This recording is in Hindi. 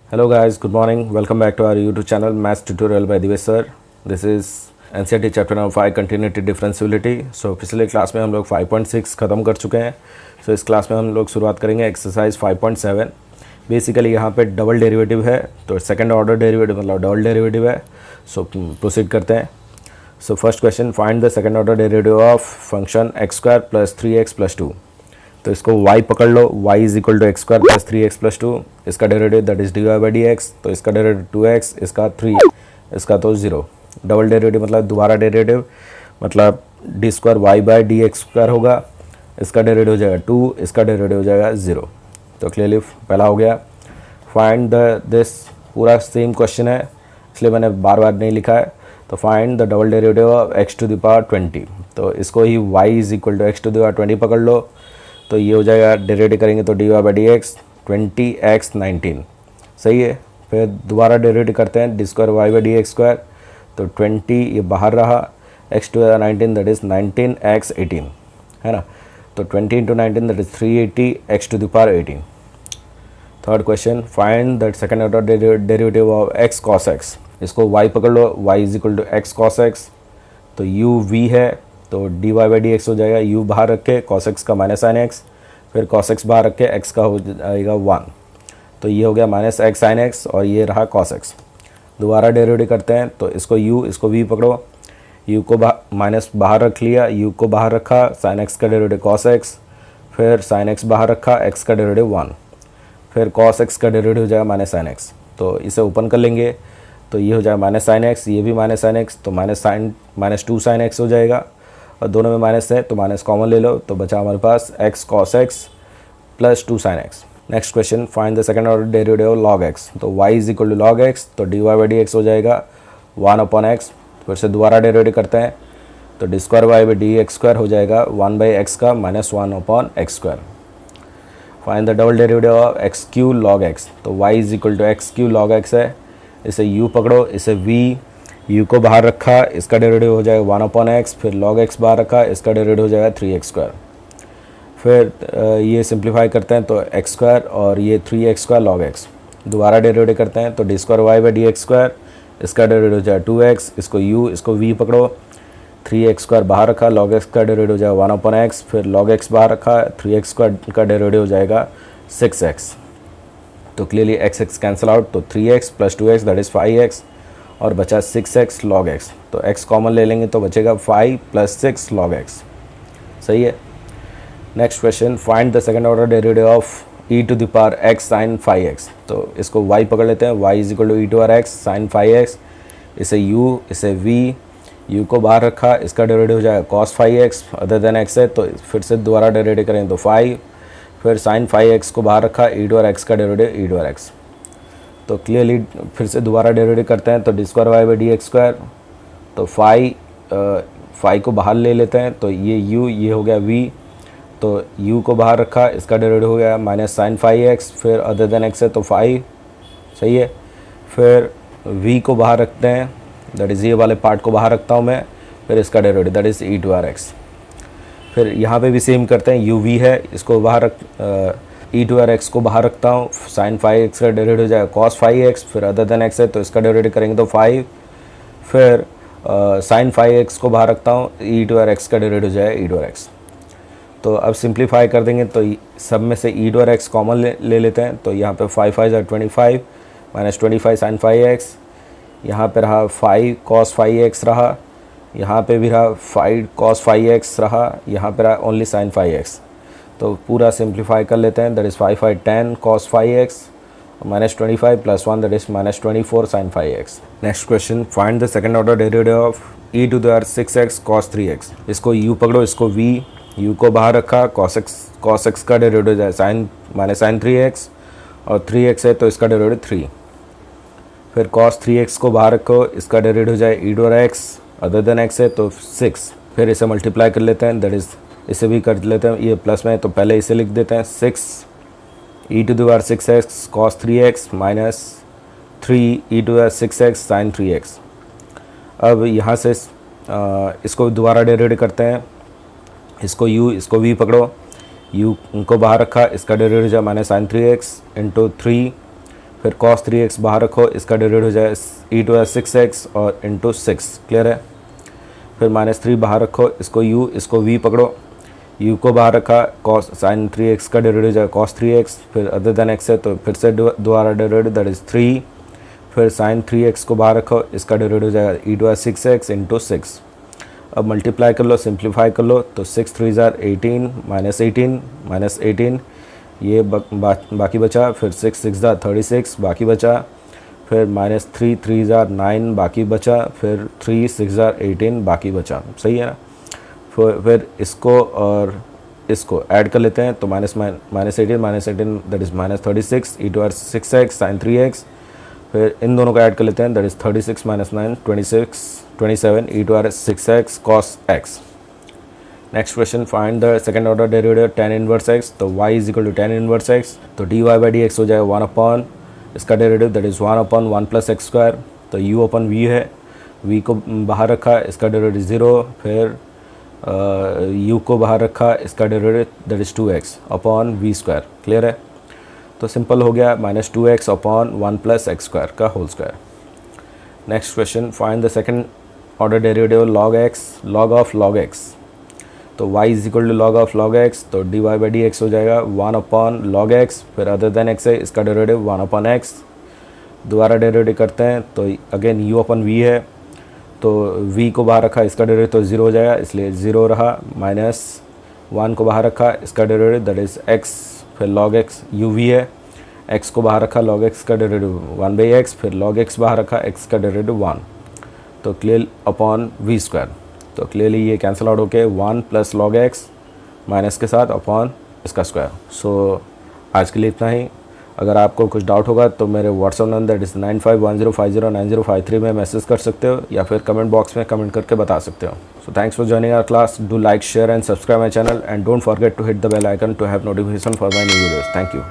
Hello guys, good morning. Welcome back to our YouTube channel Maths Tutorial by Divesh sir. This is NCERT chapter number 5 continuity differentiability. So पिछले क्लास में हम लोग 5.6 ख़त्म कर चुके हैं. सो इस क्लास में हम लोग शुरुआत करेंगे एक्सरसाइज 5.7. बेसिकली यहाँ पे डबल डेरिवेटिव है, तो सेकंड ऑर्डर डेरिवेटिव मतलब डबल डेरिवेटिव है. सो प्रोसीड करते हैं. So first question, find the second order derivative of function x square plus 3x plus 2. तो इसको y पकड़ लो, y is equal to x square plus 3x plus 2. इसका derivative that is d y by d x. तो इसका डेरिवेटिव 2x, इसका 3, इसका तो 0. डबल डेरिवेटिव मतलब दोबारा डेरिवेटिव, मतलब d square y by d x square होगा. इसका डेरिवेटिव हो जाएगा 2, इसका डेरिवेटिव हो जाएगा 0. तो क्लियरली पहला हो गया. फाइंड द दिस, पूरा सेम क्वेश्चन है इसलिए मैंने बार बार नहीं लिखा है. तो find the double derivative of x to the power 20. तो इसको ही y is equal to x to the power 20 पकड़ लो. तो ये हो जाएगा, डेरिवेटिव करेंगे तो d y by d x 20x19. सही है. फिर दोबारा डेरिवेटिव करते हैं, d square y by d x square. तो 20 ये बाहर रहा, x to 19 that is 19x18 है ना. तो 20 into 19 that is 380 x to the power 18. Third question, find that second order derivative of x cos x. इसको y पकड़ लो, y is equal to x cos x. तो u v है, तो d y by d x हो जाएगा, u बाहर रख के cos x का माइनस साइन एक्स, फिर cos x बाहर रख के x का हो जाएगा 1. तो ये हो गया माइनस एक्स साइन एक्स और ये रहा cos x. दोबारा डेरिवेटिव करते हैं, तो इसको u, इसको v पकड़ो. u को माइनस बाहर रख लिया, u को बाहर रखा, साइन x का डेरिवेटिव cos x, फिर साइन x बाहर रखा, x का डेरिवेटिव 1, फिर cos x का डेरिवेटिव हो जाएगा माइनस साइन x. तो इसे ओपन कर लेंगे, तो ये हो जाएगा माइनस साइन एक्स, ये भी माइनस साइन एक्स, तो माइनस 2 साइन एक्स हो जाएगा. और दोनों में माइनस है तो माइनस कॉमन ले लो, तो बचा हमारे पास x cos x plus 2 sine x. Next question, find the second order derivative of log x. तो y is equal to log x, तो d y by d x हो जाएगा 1 अपॉन एक्स. फिर से दोबारा डेरिवेटिव करते हैं, तो d square y by d x square हो जाएगा 1 बाई एक्स का minus 1 upon x square. Find the double derivative of x cube log x. तो y is equal to x cube log x है. इसे u पकड़ो, इसे v, u को बाहर रखा, इसका डेरिवेटिव हो जाएगा 1 अपॉन एक्स, फिर log x बाहर रखा, इसका डेरिवेटिव हो जाएगा 3x स्क्वायर. फिर ये सिंप्लीफाई करते हैं, तो x स्क्वायर और ये 3x स्क्वायर log x. दोबारा डेरिवेटिव करते हैं, तो d square y by d x square, इसका डेरिवेटिव हो जाएगा 2x, इसको u, इसको v पकड़ो, 3x स्क्वायर बाहर रखा, log x का डेरिवेटिव हो जाएगा 1 अपॉन एक्स, फिर log x बाहर रखा, 3x स्क्वायर का डेरिवेटिव हो जाएगा 6x. तो क्लियरली x कैंसिल आउट, तो 3x plus 2x that is 5x और बचा 6x log x. तो x कॉमन ले लेंगे तो बचेगा 5 प्लस 6 log x. सही है. Next question, find the second order derivative of e to the power x sine 5x. तो इसको y पकड़ लेते हैं, y is equal to e to r x sine 5x. इसे u, इसे v, u को बाहर रखा, इसका डेरिवेटिव हो जाएगा cos 5x other than x है, तो फिर से दोबारा डेरिवेटिव करें तो 5, फिर साइन 5x को बाहर रखा, e टू आर x का derivative e to r x. तो क्लियरली फिर से दोबारा डेरिवेटिव करते हैं, तो d square y by d x square, तो 5 को बाहर ले लेते हैं, तो ये u, ये हो गया v, तो u को बाहर रखा, इसका डेरिवेटिव हो गया माइनस साइन 5x, फिर अदर देन x है तो 5. सही है. फिर v को बाहर रखते हैं, दैट इज़ ये वाले पार्ट को बाहर रखता हूँ मैं, फिर इसका derivative that is e to r x. फिर यहाँ पे भी सेम करते हैं, u v है, इसको बाहर रख, e टू आर x को बाहर रखता हूँ, साइन 5x का डेरिवेटिव हो जाएगा cos 5x, फिर अदर देन x है तो इसका डेरिवेटिव करेंगे तो 5, फिर साइन 5x को बाहर रखता हूँ, e टू आर x का डेरिवेटिव हो जाएगा e टू आर x. तो अब सिंप्लीफाई कर देंगे, तो सब में से e to r x common ले लेते हैं, तो यहाँ पे 5 5 25 माइनस 25 साइन 5x, यहाँ पे रहा 5 cos 5x रहा, यहाँ पे भी रहा 5 cos 5x रहा, यहाँ पे रहा ओनली साइन 5x. तो पूरा सिंप्लीफाई कर लेते हैं, that is 5 5 10 cos 5x minus 25 plus 1 that is minus 24 sine 5x. Next question, find the second order derivative of e to the power 6x cos 3x. इसको u पकड़ो, इसको v, u को बाहर रखा, cos x का डेरिवेटिव हो जाए साइन माइनस साइन 3x और 3x है तो इसका डेरिवेटिव 3. फिर cos 3x को बाहर रखो, इसका डेरिवेटिव हो जाए e to r x other than x है तो 6. फिर इसे मल्टीप्लाई कर लेते हैं, दैट इज़ इसे भी कर लेते हैं, ये प्लस में है तो पहले इसे लिख देते हैं 6 e to the power 6x cos 3x minus 3 e to the power 6x sine 3x. अब यहाँ से इसको दोबारा डेरिवेटिव करते हैं, इसको u, इसको v पकड़ो, u को बाहर रखा, इसका डेरिवेटिव हो जाए माइनस साइन 3x इंटू 3, फिर cos 3x बाहर रखो, इसका डेरिवेटिव हो जाए e⁻6x और इंटू 6, क्लियर है। फिर -3 बाहर रखो, इसको u इसको v पकड़ो, u को बाहर रखा, cos sin 3x का डेरिवेटिव हो जाए cos 3x, फिर अदर देन x है तो फिर से दोबारा डेरिवेटिव दैट इज़ 3, फिर sin 3x को बाहर रखो, इसका डेरिवेटिव हो जाएगा e⁻6x इंटू 6। अब मल्टीप्लाई कर लो, सिंप्लीफाई कर लो, तो 6 3 18 -18 ये बाकी बचा, फिर 6 6 36 बाकी बचा, फिर -3 3 9 बाकी बचा, फिर 3 6 18 बाकी बचा, सही है ना। फिर इसको और इसको ऐड कर लेते हैं, तो -18 that is -36 e⁻6x sin 3x, फिर इन दोनों को ऐड कर लेते हैं, that is 36 -9 27 e⁻6x cos x। Next question, find the second order derivative tan inverse x, तो y is equal to tan inverse x, तो dy/dx हो जाएगा 1 अपॉन इसका derivative that is 1 upon 1 + x², तो u अपॉन v है, v को बाहर रखा, इसका डेरिवेटिव 0, फिर u को बाहर रखा, इसका derivative that is 2x upon v², clear है। तो सिंपल हो गया, -2x अपॉन 1 + x² का whole square. Next question, find the second order derivative log of log x, तो y is equal to log of log x, तो dy/dx हो जाएगा 1 अपॉन log x, फिर अदर देन x है, इसका डेरिवेटिव 1 अपॉन x, दोबारा डेरिवेटिव करते हैं, तो अगेन u अपॉन v है, तो v को बाहर रखा, इसका डेरिवेटिव तो 0 हो जाएगा, इसलिए 0 रहा, -1 को बाहर रखा, इसका डेरिवेटिव दैट इज़ x, फिर log x uv है, x को बाहर रखा, log x का डेरिवेटिव 1/x, फिर log x बाहर रखा, x का डेरिवेटिव 1, तो क्लियर अपॉन v², तो क्लियरली ये कैंसिल आउट होके 1 + log x माइनस के साथ अपॉन इसका स्क्वायर। सो आज के लिए इतना ही। अगर आपको कुछ डाउट होगा तो मेरे व्हाट्सअप नंबर दैट इज़ 9510509053 में मैसेज कर सकते हो, या फिर कमेंट बॉक्स में कमेंट करके बता सकते हो। So thanks for joining our class, do like, share and subscribe my channel, and don't forget to hit the bell icon to have notification for my new videos. Thank you.